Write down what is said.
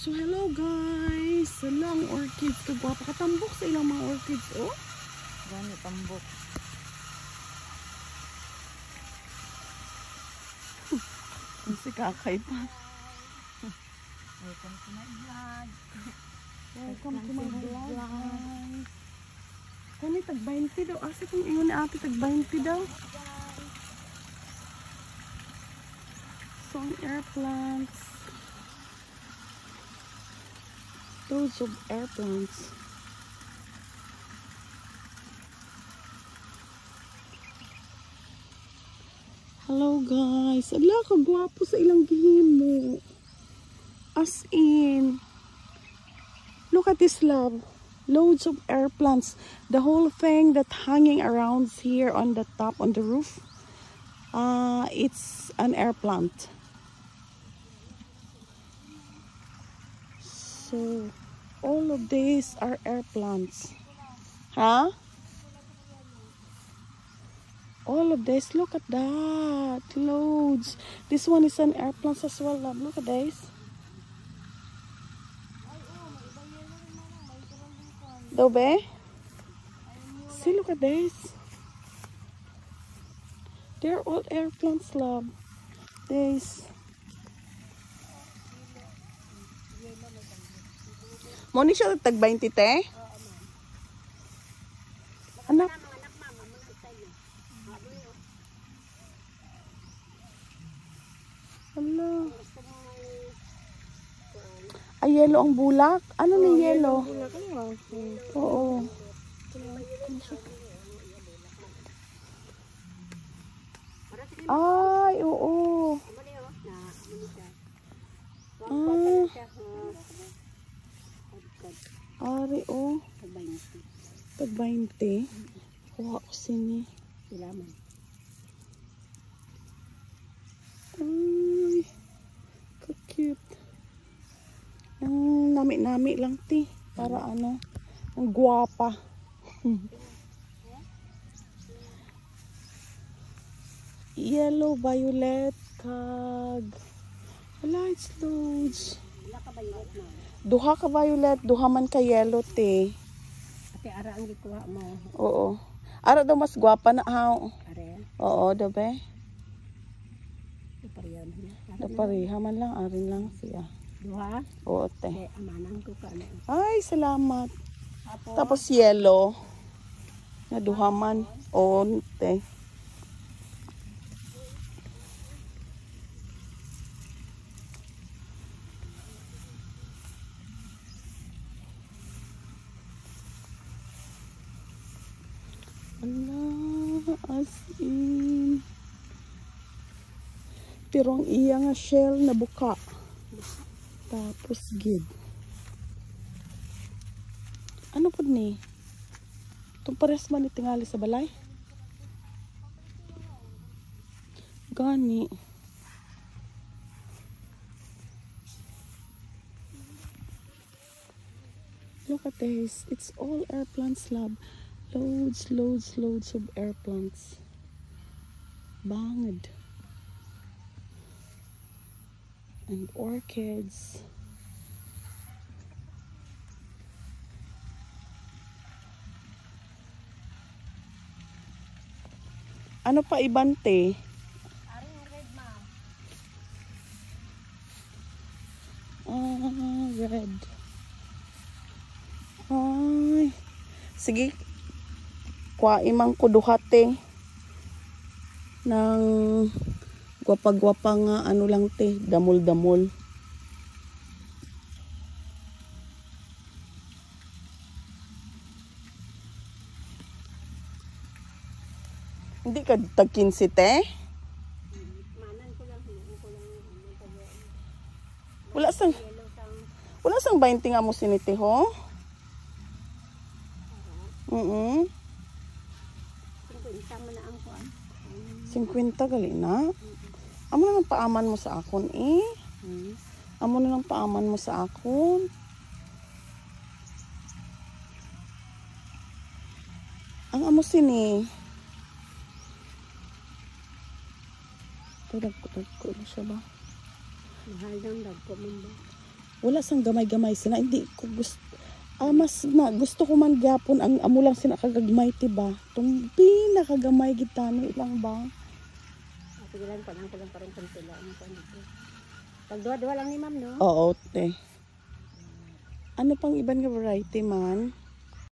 So hello guys, sa lang orchids kagwa pakatambok sa ilang mga orchids oh. Gani tambok. Ang si kakay pa. Welcome to my vlog. Welcome to my vlog guys. Kani tag 20 daw. Asa kung ingon ni ate tag 20 daw. Some air plants. Loads of air plants. Hello guys. Ala ka gwapo sa ilang gihimo. As in. Look at this love. Loads of air plants. The whole thing that hanging around here on the top on the roof. It's an air plant. So all of these are air plants. Huh? All of this, look at that. Loads. This one is an air plant as well, love. Look at this. Dobe? See, look at this. They're all air plants, love. This. Moni siya tag 20 te? Anak. Hello. Ay, yellow ang bulak. Ano ni yellow? Oo. Ay, oo. Ari, oh. Tag 20. Kuha ko sini. Ay, ka-cute. Ang nami-nami lang, ti. Para ano, ang guwapa. Yellow, violet, kag. Wala, it's loads. Duha ka violet, duha man ka yellow, te. Ate, ara ang gikuha mo. Oo. Ara daw mas guwapa na, haw. Are? Oo, dabe. Ipariyan. Napariha man lang, arin lang siya. Duha? Oo, te. Ate, amanan ko ka na. Ay, salamat. Tapos yellow. Na duha man. Oo, te. Ala, as in. Pero ang iya nga shell na buka. Tapos gid. Ano po ni? Itong pares man itingali sa balay? Gani. Look at this. It's all air plants, love. Loads, loads, loads of air plants. Banged. And orchids. Ano pa ibante? Aring red, ma'am. Red. Ay. Sige. Kwa imang kuduhate ng gwapa-gwapa nga ano lang te, damol-damol. Hindi ka tag 15 te? Manan ko lang. Wala sang 20 nga mo siniti ho? 50 na ang kuan. 50 gali na. Amo na lang paaman mo sa akon eh. Amo na lang paaman mo sa akon. Ang amo sini. Tagko na siya ba? Mahal daw dagko man ba? wala sang gamay-gamay sila. Hindi ko gusto, gusto ko man gyapon ang amo lang sila kagagmay, tiba. Itong pinakagamay gitano ilang ba? Pigilan pa lang ko lang parang kantila. Ano pa dito? Pag duwa-duwa lang ni ma'am, no? Oo, te. Ano pang ibang nga variety man?